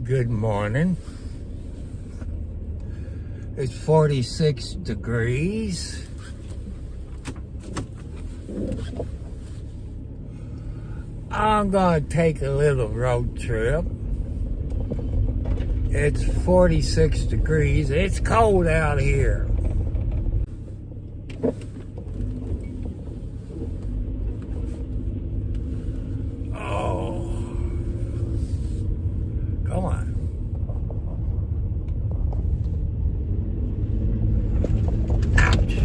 Good morning. It's 46 degrees. I'm gonna take a little road trip. It's 46 degrees. It's cold out here. Oh, come on. Ouch.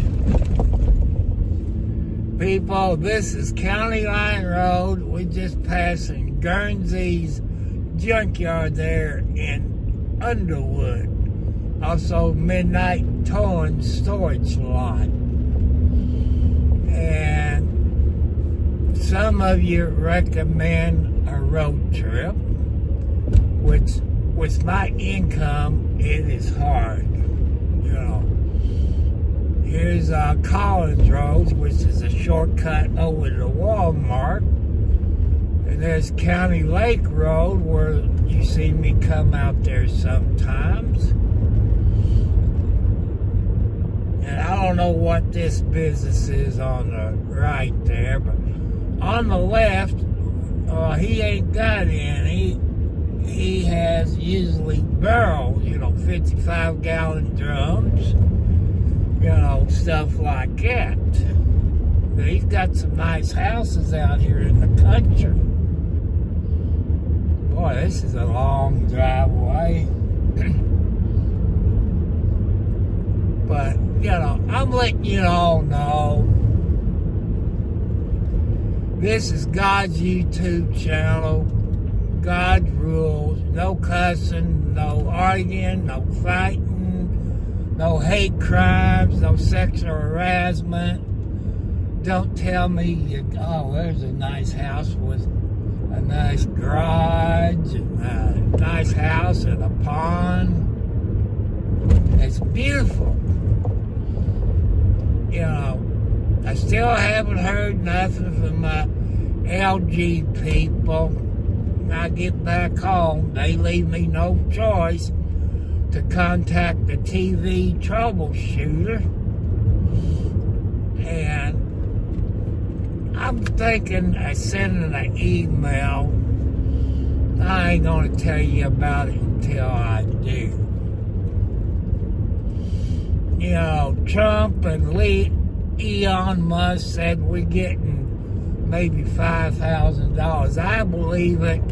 People, this is County Line Road. We're just passing Guernsey's junkyard there in Underwood. Also Midnight Towing Storage Lot. And some of you recommend a road trip, which with my income, it is hard. You know, here's Collins Road, which is a shortcut over to Walmart. And there's County Lake Road, where you see me come out there sometimes. And I don't know what this business is on the right there, but on the left, he ain't got any. He has usually barrels, 55-gallon drums, stuff like that. But he's got some nice houses out here in the country. Boy, this is a long driveway. But, I'm letting you all know this is God's YouTube channel. God rules. No cussing, no arguing, no fighting, no hate crimes, no sexual harassment. Don't tell me, there's a nice house with a nice garage and a nice house and a pond. It's beautiful. I still haven't heard nothing from my LG people. When I get back home, they leave me no choice to contact the TV troubleshooter. And I'm thinking of sending an email. I ain't gonna tell you about it until I do. Trump and Elon Musk said we're getting maybe $5,000. I believe it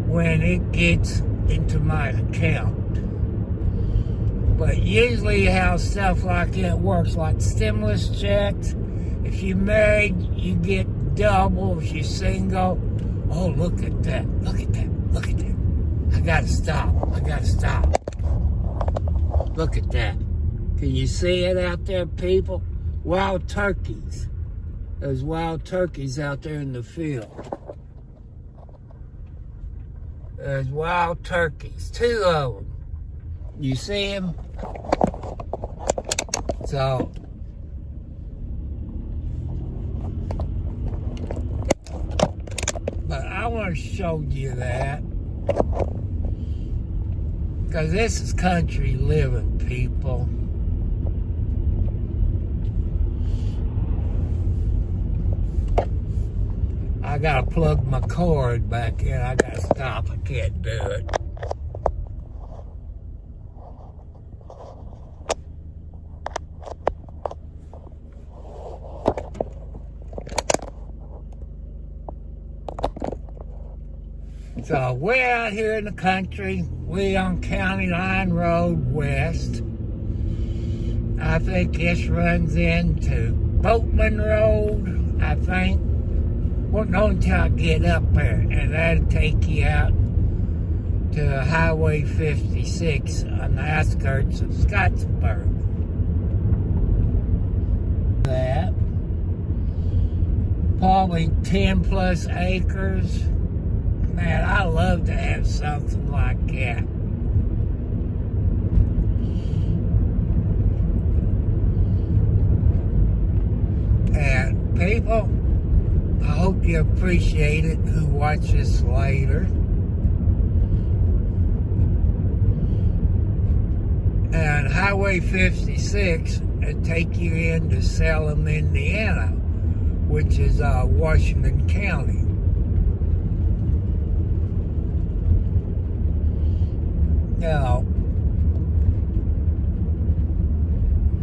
when it gets into my account. But usually how stuff like that works, like stimulus checks, if you're married, you get double. If you're single, oh, look at that. Look at that. Look at that. I gotta stop. Look at that. Can you see it out there, people? Wild turkeys. There's wild turkeys out there in the field. There's wild turkeys. 2 of them. You see them? So, but I want to show you that, because this is country living, people. I gotta plug my cord back in. I gotta stop. I can't do it. So we're out here in the country. We're on County Line Road West. I think this runs into Boatman Road, I think. Well, no, until I get up there, and that'll take you out to Highway 56 on the outskirts of Scottsburg. That probably 10 plus acres. Man, I love to have something like that. And people, I hope you appreciate it who watch this later. And Highway 56 will take you into Salem, Indiana, which is Washington County. Now,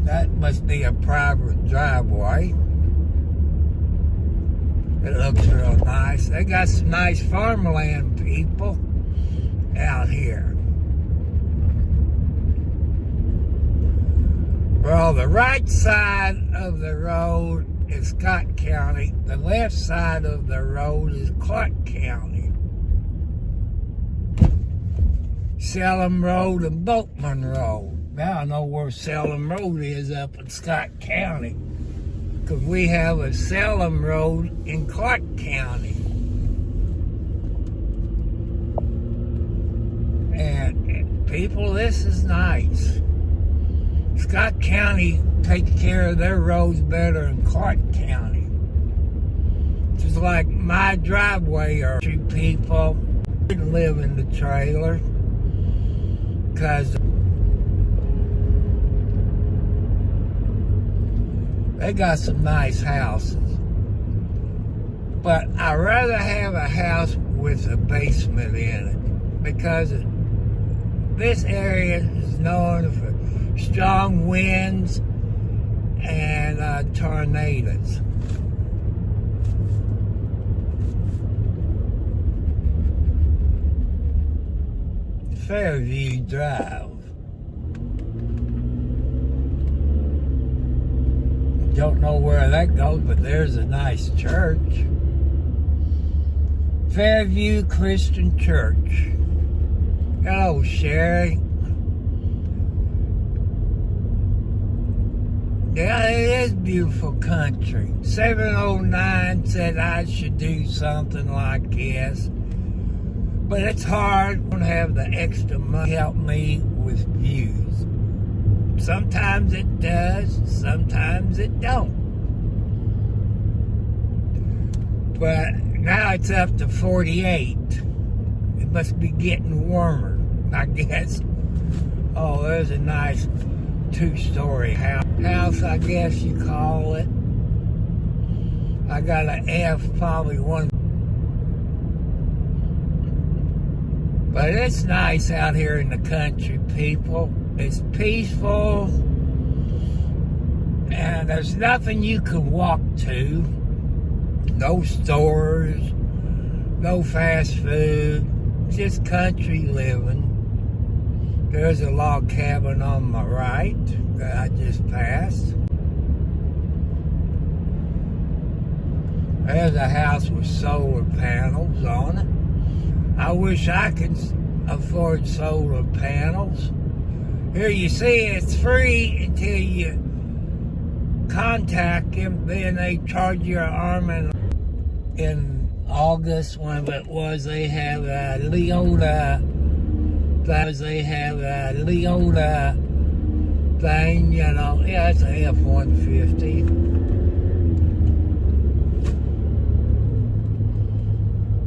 that must be a private driveway. It looks real nice. They got some nice farmland people out here. Well, the right side of the road is Scott County. The left side of the road is Clark County. Salem Road and Boatman Road. Now I know where Salem Road is up in Scott County, because we have a Salem Road in Clark County. And people, this is nice. Scott County takes care of their roads better than Clark County. Just like my driveway, or two people didn't live in the trailer because they got some nice houses. But I'd rather have a house with a basement in it, because this area is known for strong winds and tornadoes. Fairview Drive. Don't know where that goes, but there's a nice church. Fairview Christian Church. Hello, Sherry. Yeah, it is beautiful country. 709 said I should do something like this. But it's hard. I don't have the extra money to help me with views. Sometimes it does, sometimes it don't. But now it's up to 48. It must be getting warmer, I guess. Oh, there's a nice two-story house, I guess you call it. I got an F, probably one. But it's nice out here in the country, people. It's peaceful, and there's nothing you can walk to. No stores, no fast food, just country living. There's a log cabin on my right that I just passed. There's a house with solar panels on it. I wish I could afford solar panels. Here you see it's free until you contact them. Then they charge your arm. And in August, when it was, they have a Leota. They have a Leota thing, you know. Yeah, it's a F-150.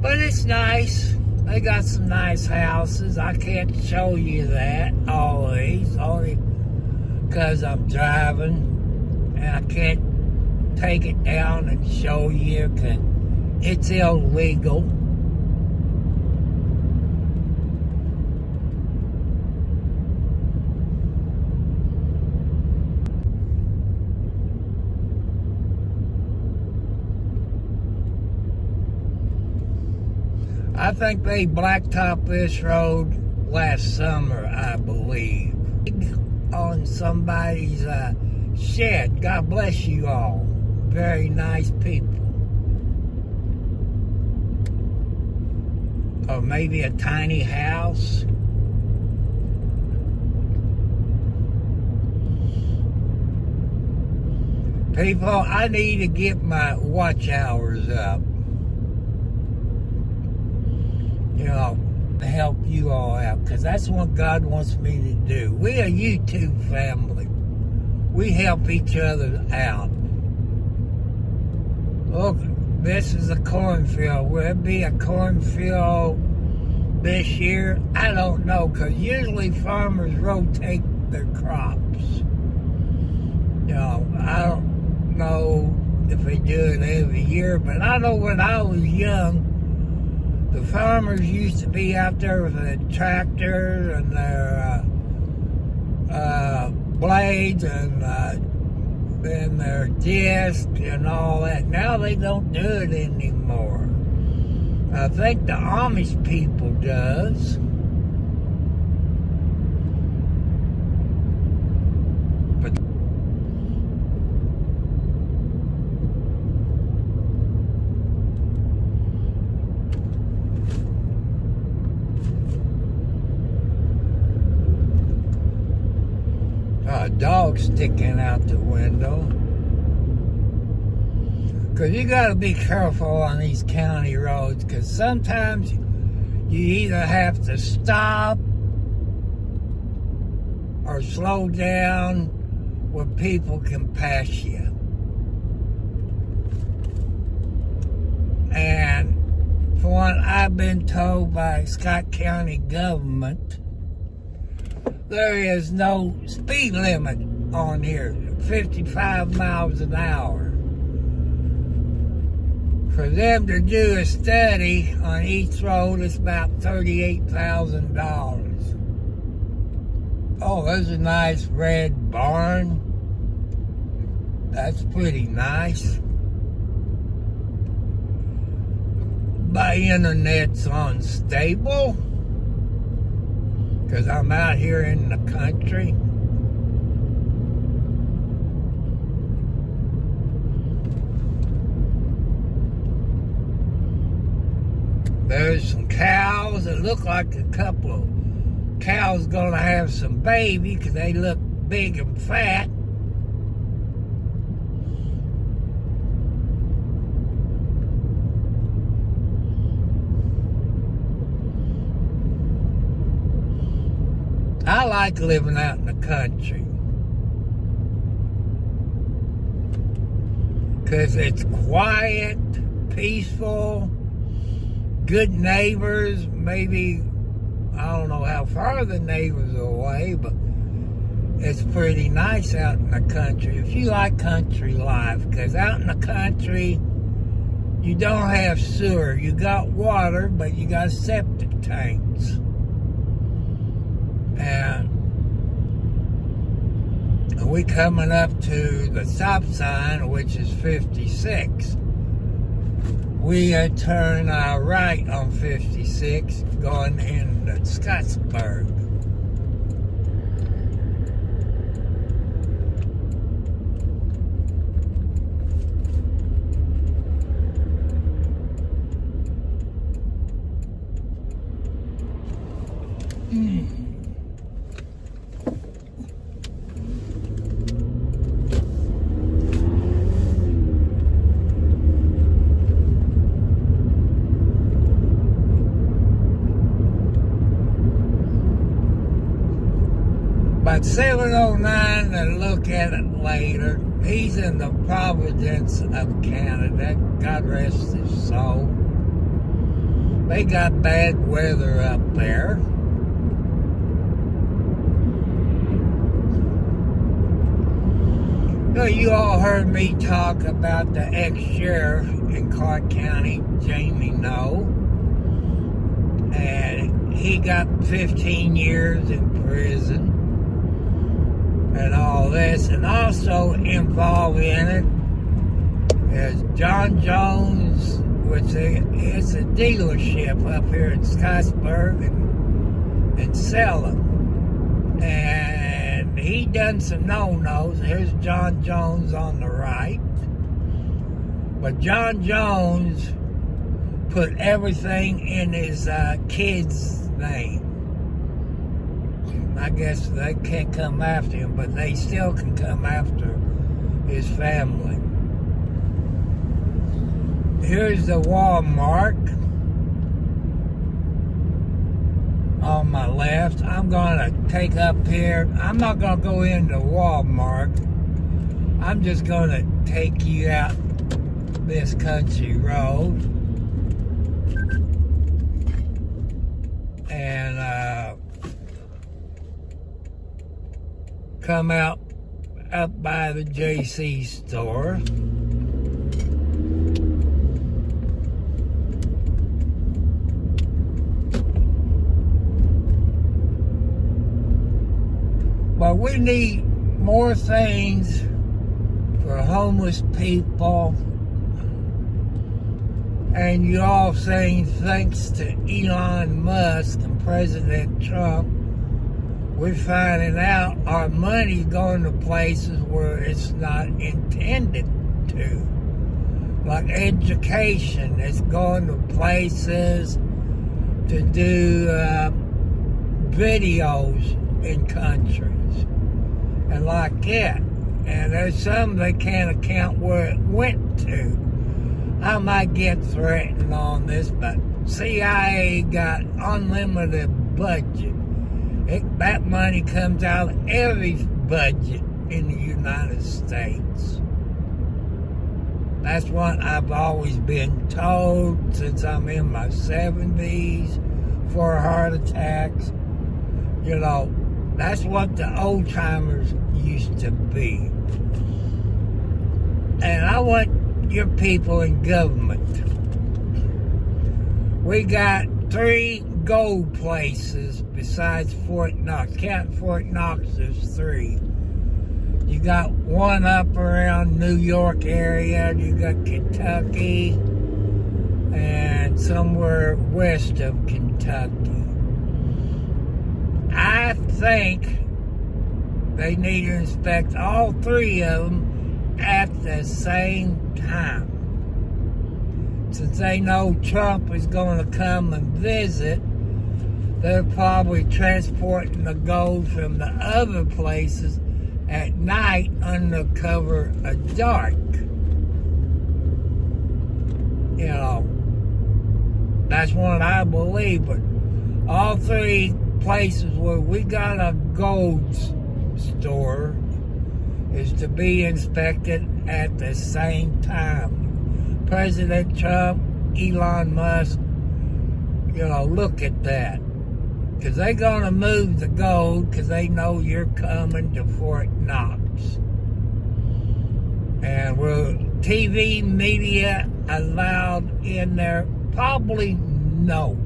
But it's nice. They got some nice houses. I can't show you that, all of these, only because I'm driving, and I can't take it down and show you because it's illegal. I think they blacktop this road last summer, I believe. On somebody's shed. God bless you all. Very nice people. Or maybe a tiny house. People, I need to get my watch hours up. You know, to help you all out, because that's what God wants me to do. We're a YouTube family. We help each other out. Look, this is a cornfield. Will it be a cornfield this year? I don't know, because usually farmers rotate their crops. You know, I don't know if they do it every year, but I know when I was young, the farmers used to be out there with their tractors and their blades and their disc and all that. Now they don't do it anymore. I think the Amish people does. But a dog sticking out the window. Because you got to be careful on these county roads, because sometimes you either have to stop or slow down where people can pass you. And from what I've been told by Scott County government, there is no speed limit on here, 55 miles an hour. For them to do a study on each road, it's about $38,000. Oh, there's a nice red barn. That's pretty nice. My internet's unstable, because I'm out here in the country. There's some cows. It look like a couple of cows gonna have some baby, because they look big and fat. I like living out in the country, because it's quiet, peaceful, good neighbors. Maybe, I don't know how far the neighbors are away, but it's pretty nice out in the country if you like country life. Because out in the country, you don't have sewer. You got water, but you got septic tanks. And we coming up to the stop sign, which is 56. We turn right on 56 going into Scottsburg. About 709, and look at it later. He's in the Providence of Canada. God rest his soul. They got bad weather up there. You all heard me talk about the ex-sheriff in Clark County, Jamie No. And he got 15 years in prison and all this. And also involved in it is John Jones, which is a dealership up here in Scottsburg and Salem. And he done some no-nos. Here's John Jones on the right. But John Jones put everything in his kid's name. I guess they can't come after him, but they still can come after his family. Here's the Walmart on my left. I'm gonna take up here. I'm not gonna go into Walmart. I'm just gonna take you out this country road and come out up by the JC store. But we need more things for homeless people. And you all saying thanks to Elon Musk and President Trump, we're finding out our money's going to places where it's not intended to. Like education, it's going to places to do videos in countries and like that. And there's some they can't account where it went to. I might get threatened on this, but CIA got unlimited budget. That money comes out of every budget in the United States. That's what I've always been told since I'm in my 70s for heart attacks. You know, that's what the old timers used to be. And I want your people in government. We got 3 gold places besides Fort Knox. Count Fort Knox, there's 3. You got one up around New York area, you got Kentucky, and somewhere west of Kentucky. I think they need to inspect all 3 of them at the same time. Since they know Trump is going to come and visit, they're probably transporting the gold from the other places at night under cover of dark. You know, that's what I believe. But all 3 places where we got a gold store is to be inspected at the same time. President Trump, Elon Musk, you know, look at that. Because they're going to move the gold because they know you're coming to Fort Knox. And will TV media allowed in there? Probably no.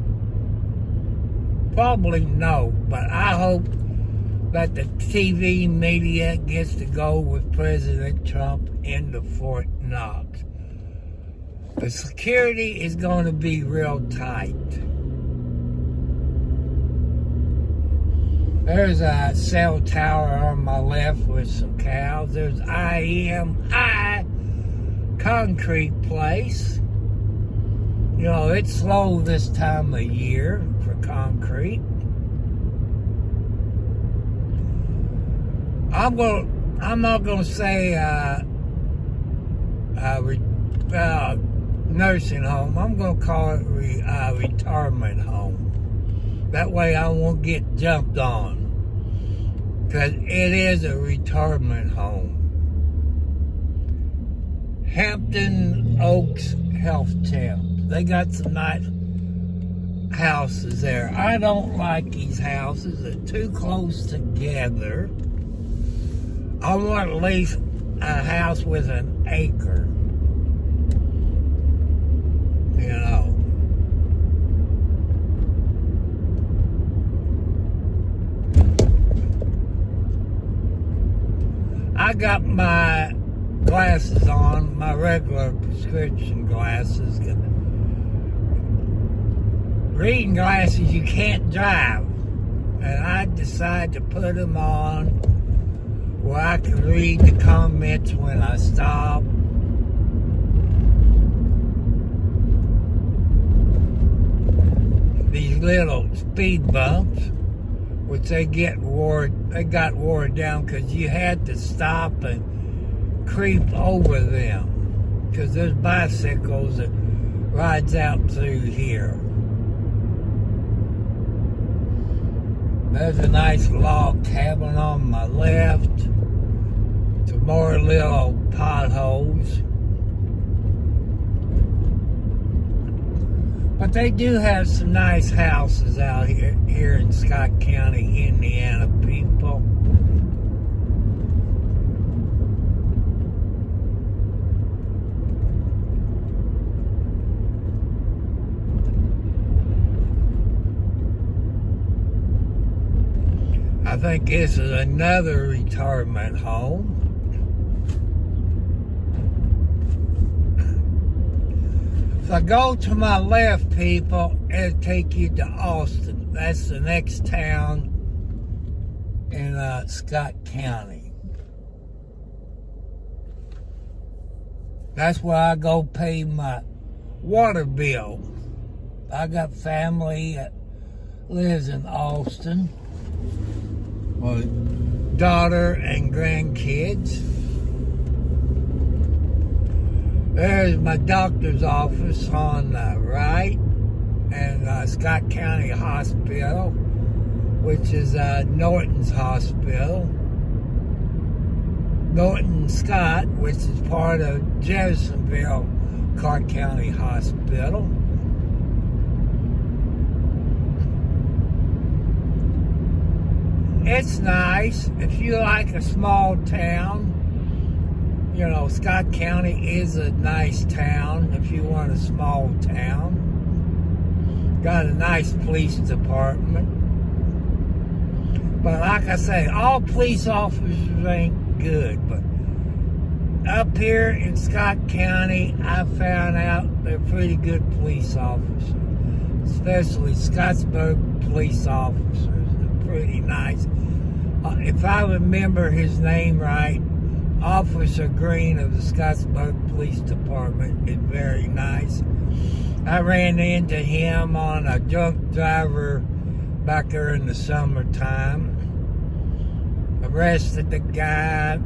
Probably no. But I hope that the TV media gets to go with President Trump into Fort Knox. The security is going to be real tight. There's a cell tower on my left with some cows. There's IMI concrete place. You know, it's slow this time of year for concrete. I'm not gonna say nursing home. I'm gonna call it retirement home. That way I won't get jumped on. Because it is a retirement home. Hampton Oaks Health Camp. They got some nice houses there. I don't like these houses. They're too close together. I want at least a house with an acre. You know. I got my glasses on, my regular prescription glasses. Reading glasses, you can't drive. And I decided to put them on where I can read the comments when I stop. These little speed bumps, which they got wore down because you had to stop and creep over them because there's bicycles that rides out through here. There's a nice log cabin on my left. Some more little potholes. But they do have some nice houses out here in Scott County, Indiana, people. I think this is another retirement home. If I go to my left, people, it'll take you to Austin. That's the next town in Scott County. That's where I go pay my water bill. I got family that lives in Austin. My daughter and grandkids. There's my doctor's office on the right, and Scott County Hospital, which is Norton's Hospital. Norton Scott, which is part of Jeffersonville Clark County Hospital. It's nice if you like a small town. You know, Scott County is a nice town if you want a small town. Got a nice police department. But like I say, all police officers ain't good. But up here in Scott County, I found out they're pretty good police officers. Especially Scottsburg police officers. They're pretty nice. If I remember his name right, Officer Green of the Scottsburg Police Department is very nice. I ran into him on a drunk driver back there in the summertime. Arrested the guy.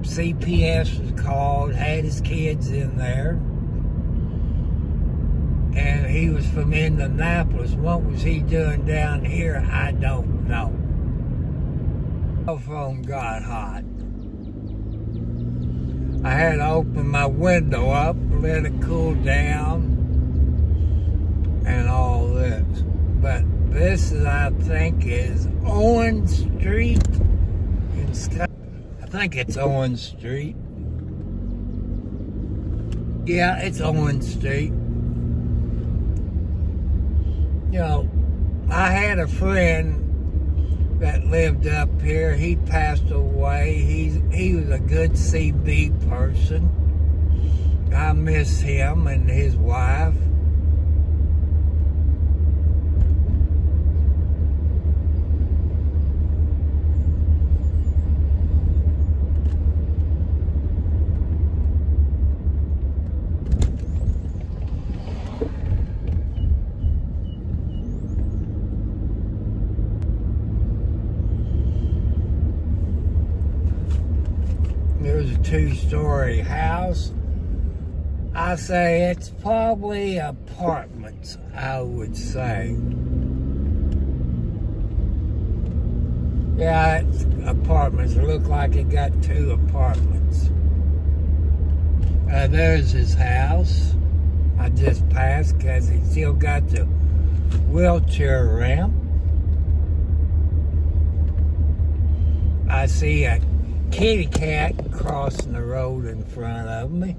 CPS was called, had his kids in there. And he was from Indianapolis. What was he doing down here? I don't know. My phone got hot. I had to open my window up, let it cool down, and all this. But this is, I think, is Owen Street in Scott. I think it's Owen Street. Yeah, it's Owen Street. You know, I had a friend that lived up here. He passed away. He was a good CB person. I miss him and his wife. There's a two-story house. I say it's probably apartments, I would say. Yeah, it's apartments. It looked like it got two apartments. There's his house. I just passed because he still got the wheelchair ramp. I see a kitty cat crossing the road in front of me.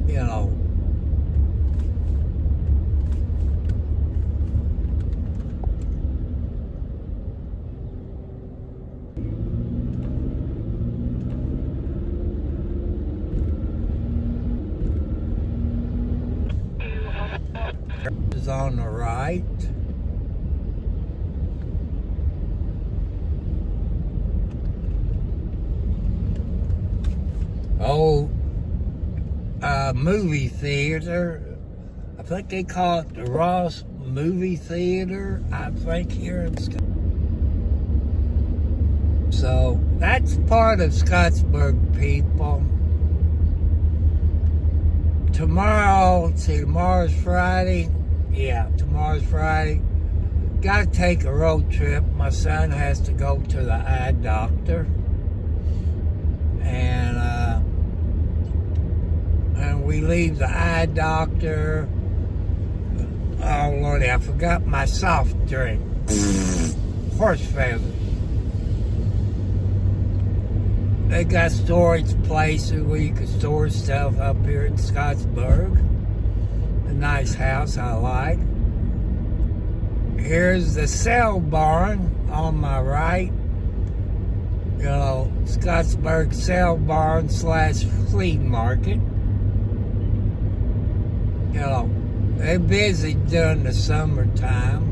You know, is on the right. Oh, movie theater. I think they call it the Ross Movie Theater, I think, here in Scott. So that's part of Scottsburg, people. Tomorrow, see, tomorrow's Friday. Yeah, tomorrow's Friday. Got to take a road trip. My son has to go to the eye doctor. And we leave the eye doctor. Oh, Lordy, I forgot my soft drink. Horse feathers. They got storage places where you can store stuff up here in Scottsburg. A nice house I like. Here's the sale barn on my right. You know, Scottsburg sale barn / flea market. You know, they're busy during the summertime,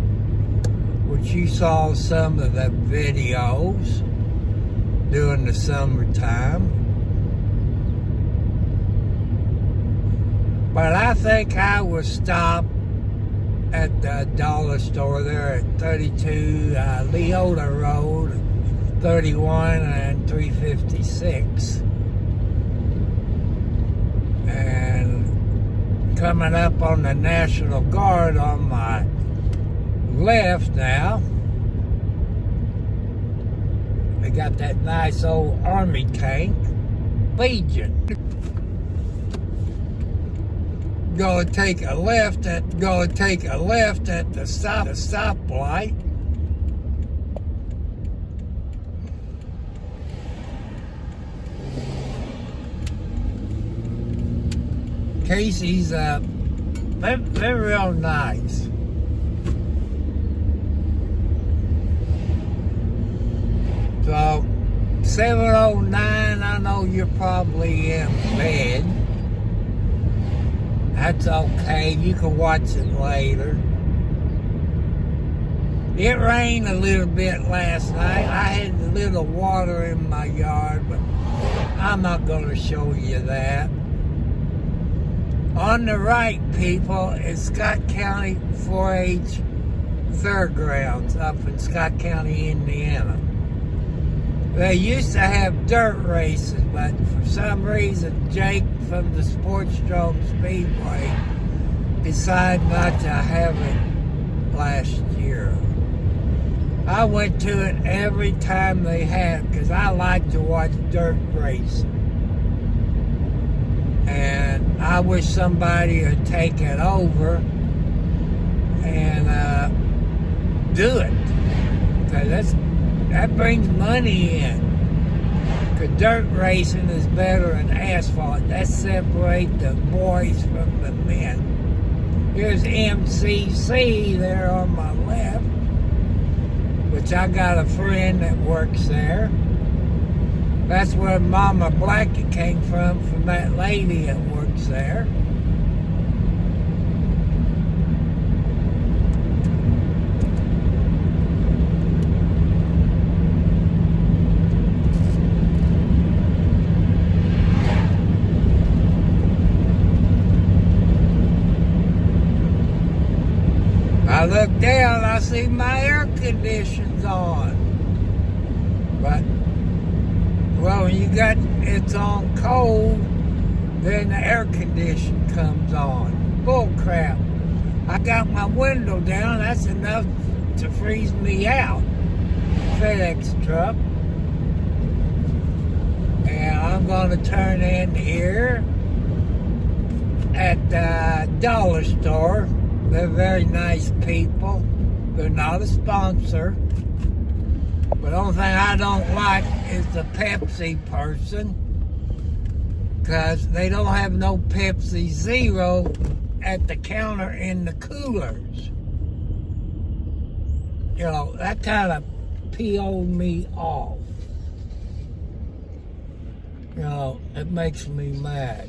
which you saw some of the videos during the summertime. But I think I will stop at the dollar store there at 32 Leota Road, 31 and 356. And coming up on the National Guard on my left now. They got that nice old army tank, Legion. Go take a left at the stoplight. Casey's they're real nice. So 7:09, I know you're probably in bed. That's okay, you can watch it later. It rained a little bit last night. I had a little water in my yard, but I'm not going to show you that. On the right, people, is Scott County 4-H Fairgrounds up in Scott County, Indiana. They used to have dirt races, but for some reason, Jake from the Sportstrom Speedway decided not to have it last year. I went to it every time they had it because I like to watch dirt racing. And I wish somebody would take it over and do it. Because that brings money in. Because dirt racing is better than asphalt. That separates the boys from the men. Here's MCC there on my left, which I got a friend that works there. That's where Mama Blackie came from that lady that works there. I look down, I see my air conditioning's on. But, well, when it's on cold, then the air conditioning comes on. Bull crap. I got my window down, that's enough to freeze me out. FedEx truck. And I'm going to turn in here at the dollar store. They're very nice people. They're not a sponsor. But the only thing I don't like is the Pepsi person. Because they don't have no Pepsi Zero at the counter in the coolers. You know, that kind of peeled me off. You know, it makes me mad.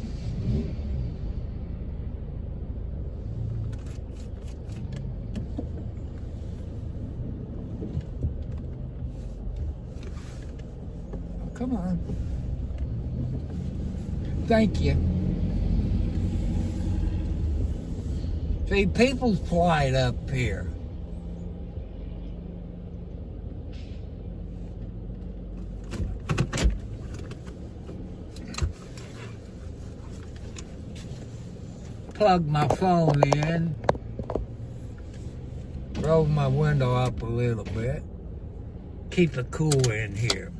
Come on. Thank you. See, people's plight up here. Plug my phone in. open my window up a little bit. Keep it cool in here.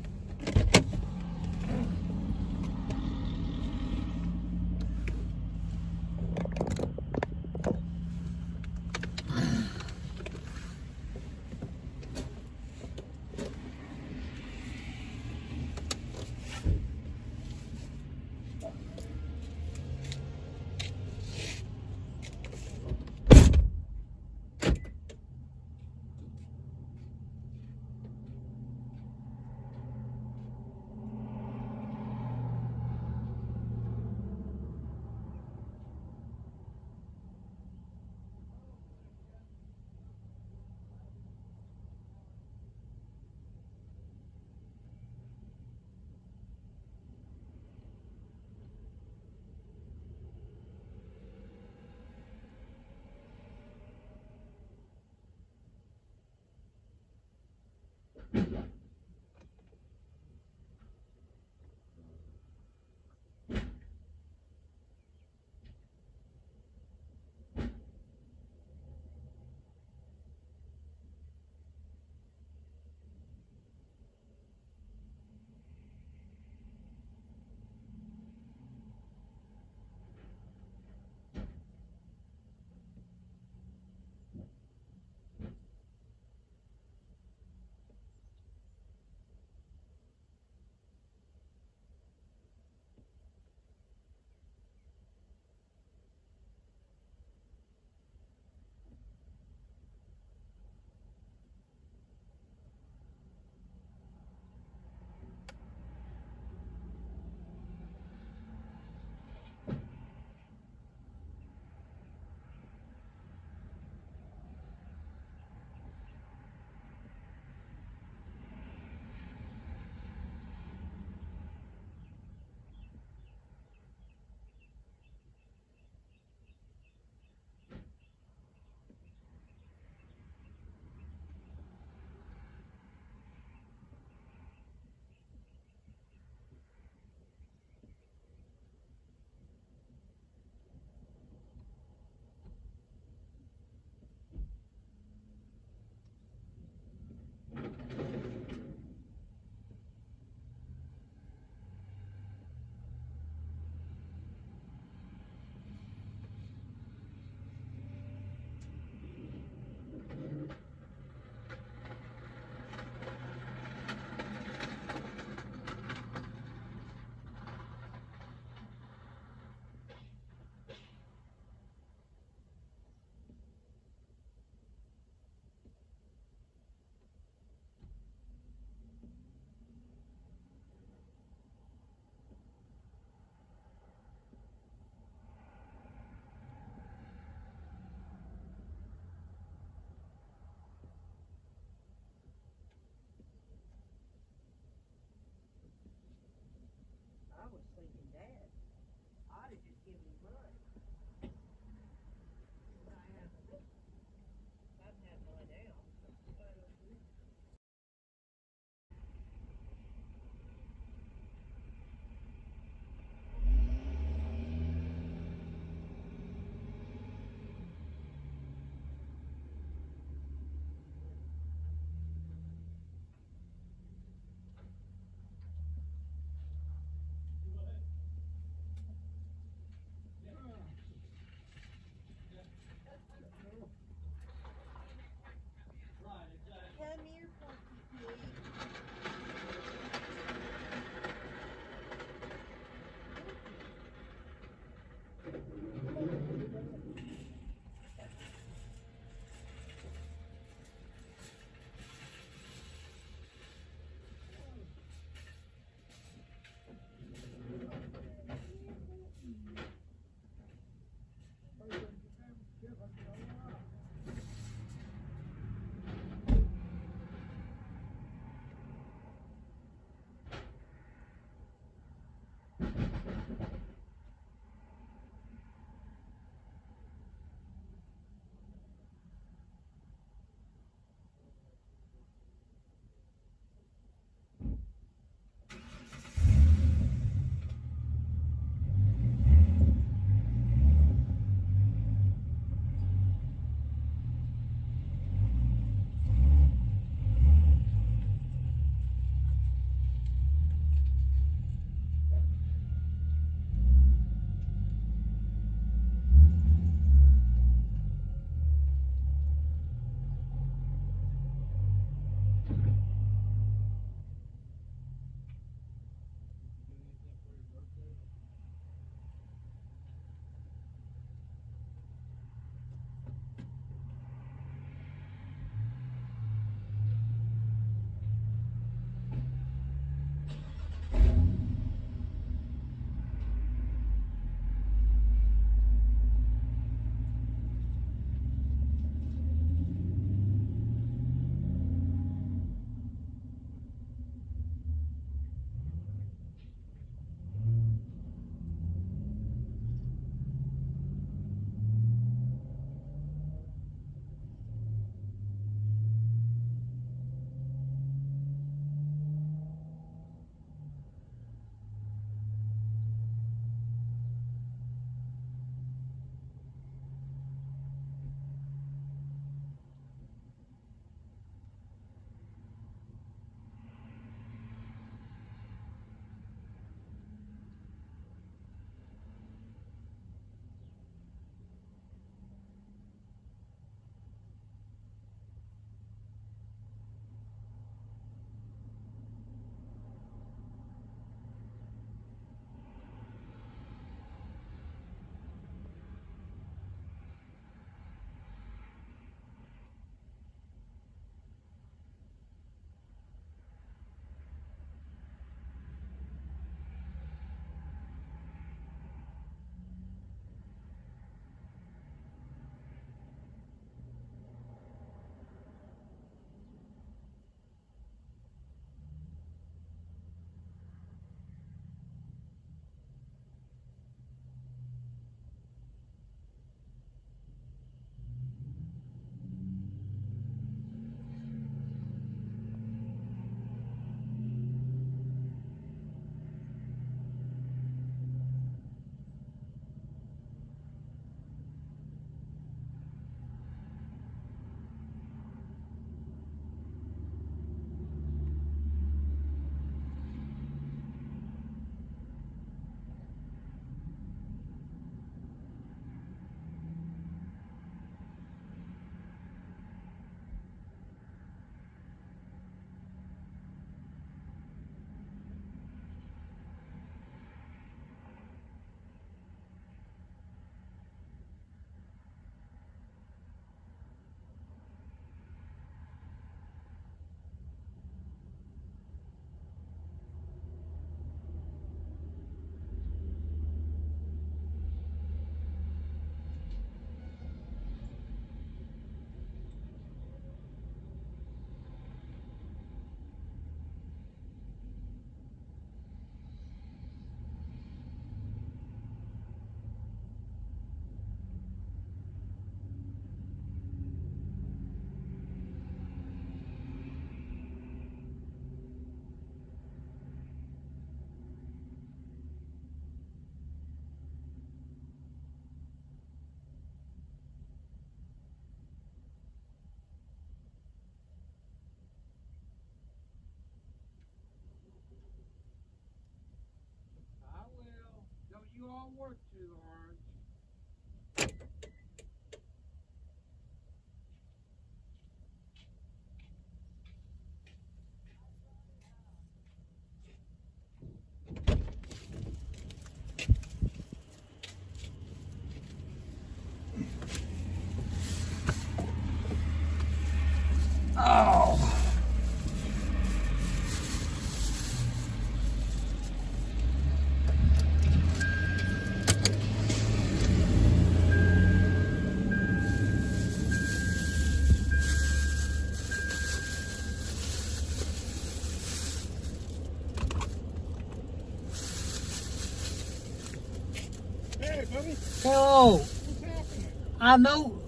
buddy? Hello. What's happening? I know.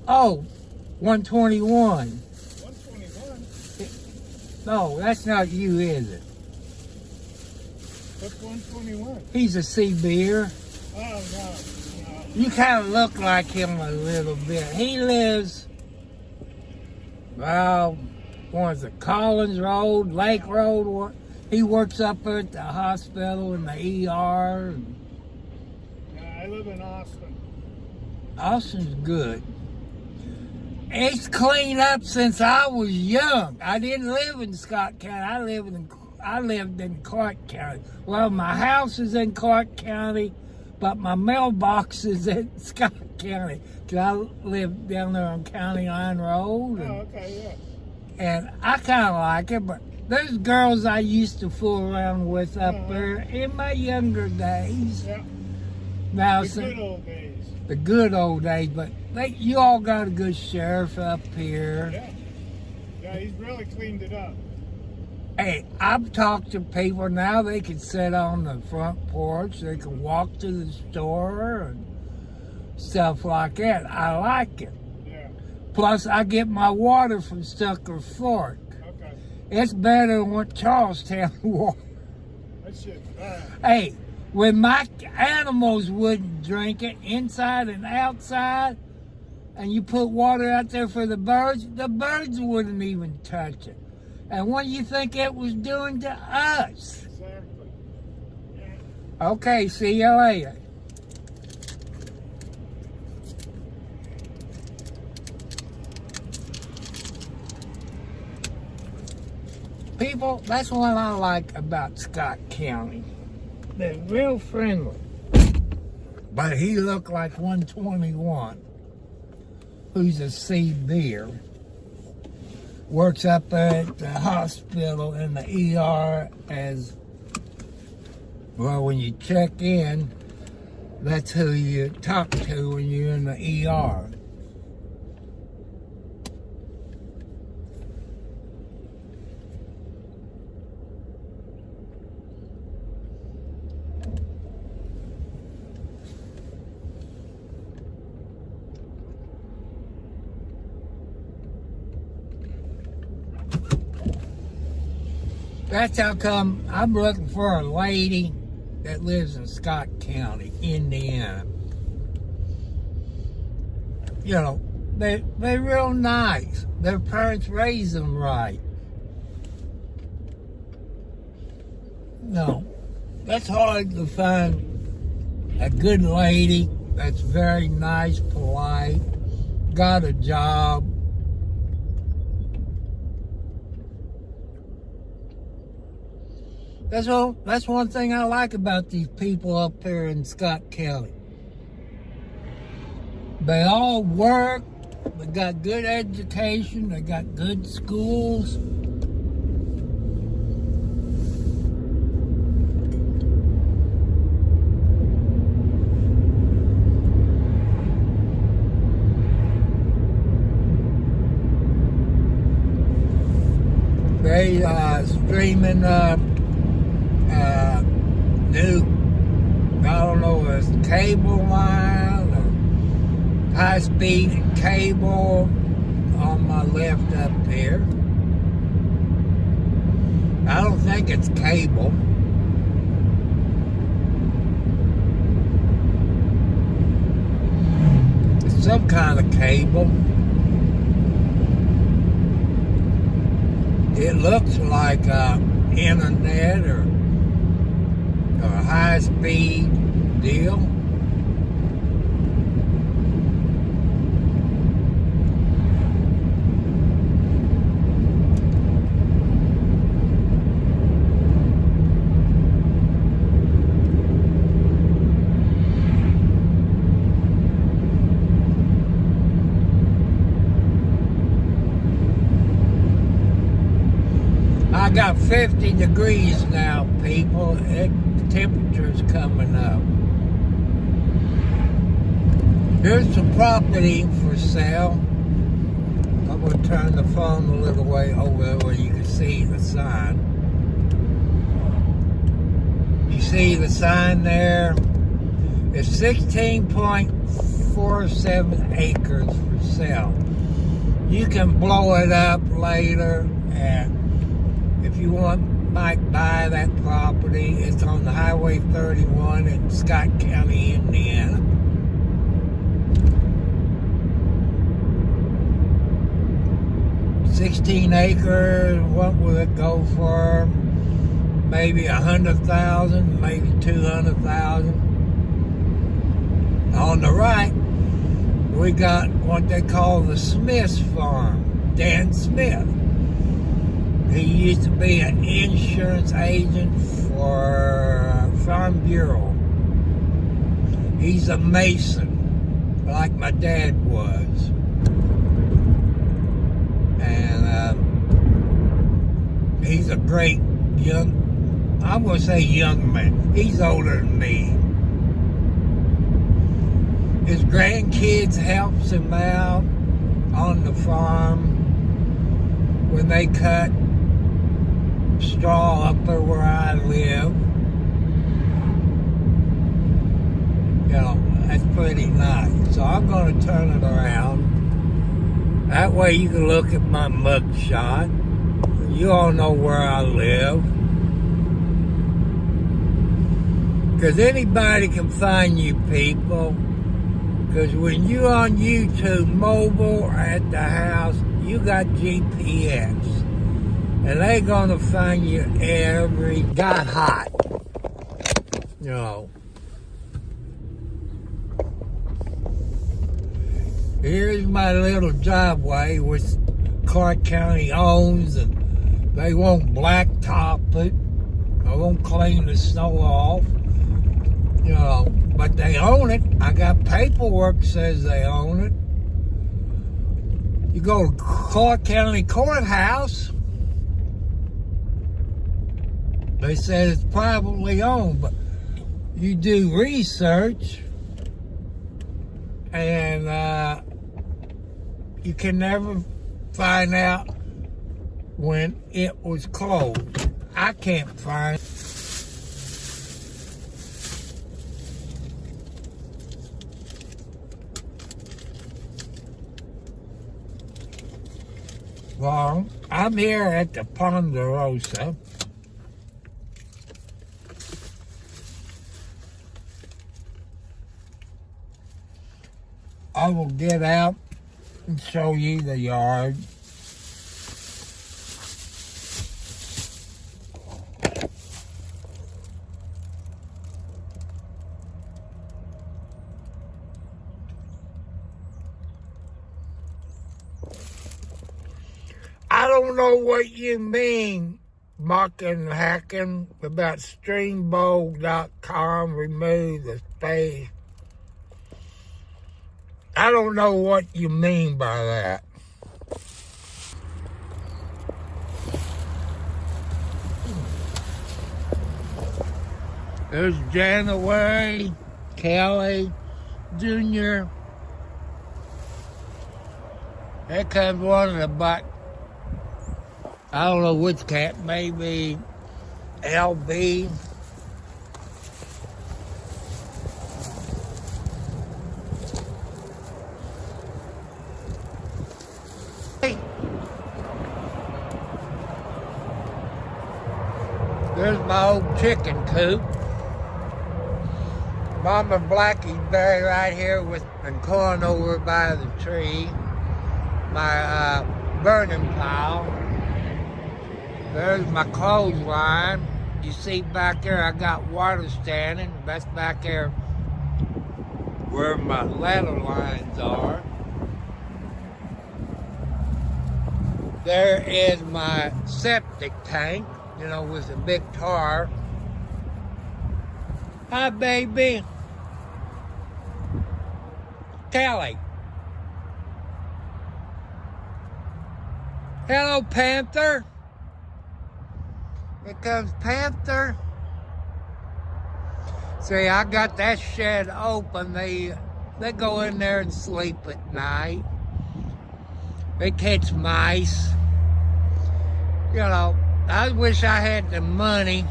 Oh, 121. 121? No, that's not you, is it? What's 121? He's a sea beer. Oh, no. You kind of look like him a little bit. He lives, well, what is it, Collins Road, Lake Road? He works up at the hospital in the ER. Yeah, I live in Austin. Austin's good. It's cleaned up since I was young. I didn't live in Scott County. I lived in Clark County. Well, my house is in Clark County, but my mailbox is in Scott County. 'Cause I live down there on County Line Road. Oh, okay, yeah. And I kind of like it, but there's girls I used to fool around with up there in my younger days. Yeah. Now, The good old days. The good old days, but you all got a good sheriff up here. Yeah. Yeah, he's really cleaned it up. Hey, I've talked to people now, they can sit on the front porch, they can walk to the store and stuff like that. I like it. Yeah. Plus, I get my water from Stucker Fork. Okay. It's better than what Charlestown water. That shit's bad. Hey, when my animals wouldn't drink it, inside and outside, and you put water out there for the birds wouldn't even touch it. And what do you think it was doing to us? Exactly. Yeah. Okay, see you later. People, that's what I like about Scott County. They're real friendly. But he looked like 121, who's a sea beer. Works up at the hospital in the ER as, well, when you check in, that's who you talk to when you're in the ER. That's how come I'm looking for a lady that lives in Scott County, Indiana. You know, they're real nice. Their parents raised them right. No, that's hard to find a good lady that's very nice, polite, got a job. That's one thing I like about these people up here in Scott County. They all work, they got good education, they got good schools. They streaming new, I don't know, it's cable line or high-speed cable on my left up here. I don't think it's cable. It's some kind of cable. It looks like internet or a high-speed deal. I got 50 degrees now, people. The temperature's coming up. Here's some property for sale. I'm going to turn the phone a little way over there where you can see the sign. You see the sign there? It's 16.47 acres for sale. You can blow it up later, and if you might buy that property. It's on the Highway 31 in Scott County, Indiana. $16 acres. What will it go for? Maybe 100,000, maybe 200,000. On the right, we got what they call the Smith Farm. Dan Smith. He used to be an insurance agent for Farm Bureau. He's a mason, like my dad was. And he's a great I'm going to say young man. He's older than me. His grandkids helps him out on the farm when they cut straw up there where I live. You know, that's pretty nice. So I'm going to turn it around. That way you can look at my mug shot. You all know where I live. Because anybody can find you people. Because when you're on YouTube mobile or at the house, you got GPS. And they're going to find you got hot. You know. Here's my little driveway, which Clark County owns, and they won't blacktop it. They won't clean the snow off. You know, but they own it. I got paperwork says they own it. You go to Clark County Courthouse, they said it's privately owned, but you do research and you can never find out when it was closed. I can't find. Well, I'm here at the Ponderosa. I will get out and show you the yard. I don't know what you mean, mucking, hacking, about streambow.com, remove the space. I don't know what you mean by that. There's January, Kelly, Junior. Here comes one of the back. I don't know which cat, maybe LB. There's my old chicken coop. Mama Blackie's buried right here and corn over by the tree. My burning pile. There's my clothesline. You see back there, I got water standing. That's back there where my ladder lines are. There is my septic tank, you know, with a big tar. Hi, baby. Kelly. Hello, Panther. Here comes Panther. See, I got that shed open. They go in there and sleep at night. They catch mice. You know, I wish I had the money.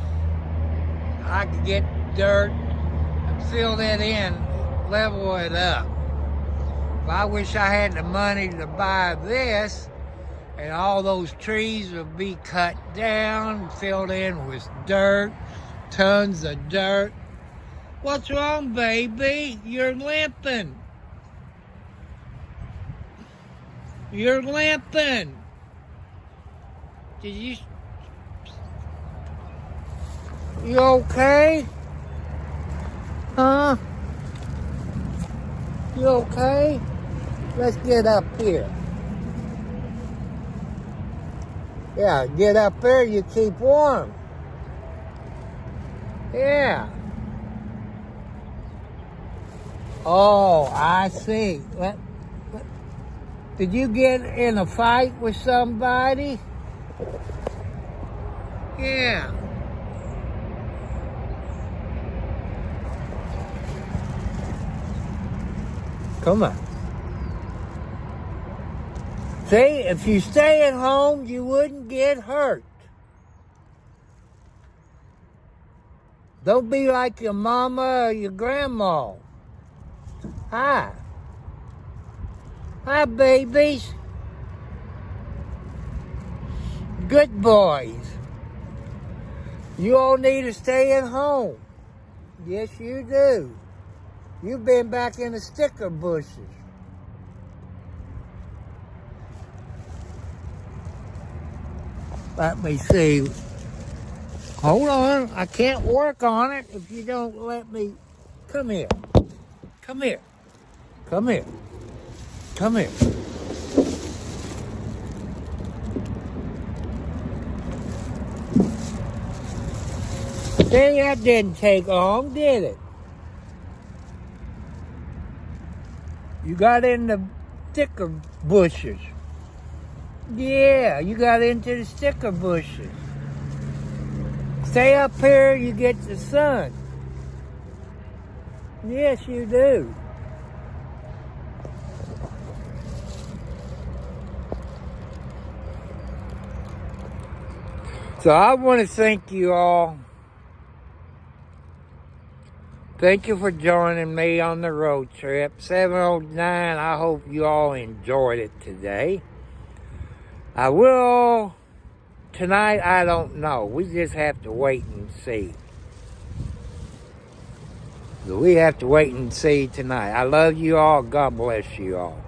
I could get dirt fill that in, level it up. But I wish I had the money to buy this, and all those trees would be cut down, filled in with dirt, tons of dirt. What's wrong, baby? You're limping. You're limping. Did you... You okay? Huh? You okay? Let's get up here. Yeah, get up there, you keep warm. Yeah. Oh, I see. Did you get in a fight with somebody? Yeah. Come on. See, if you stay at home, you wouldn't get hurt. Don't be like your mama or your grandma. Hi. Hi, babies. Good boys. You all need to stay at home. Yes, you do. You've been back in the sticker bushes. Let me see. Hold on. I can't work on it if you don't let me. Come here. Come here. Come here. Come here. See, that didn't take long, did it? You got in the sticker bushes. Yeah, you got into the sticker bushes. Stay up here, you get the sun. Yes, you do. So I want to thank you all. Thank you for joining me on the road trip. 709, I hope you all enjoyed it today. I will tonight, I don't know. We just have to wait and see. We have to wait and see tonight. I love you all. God bless you all.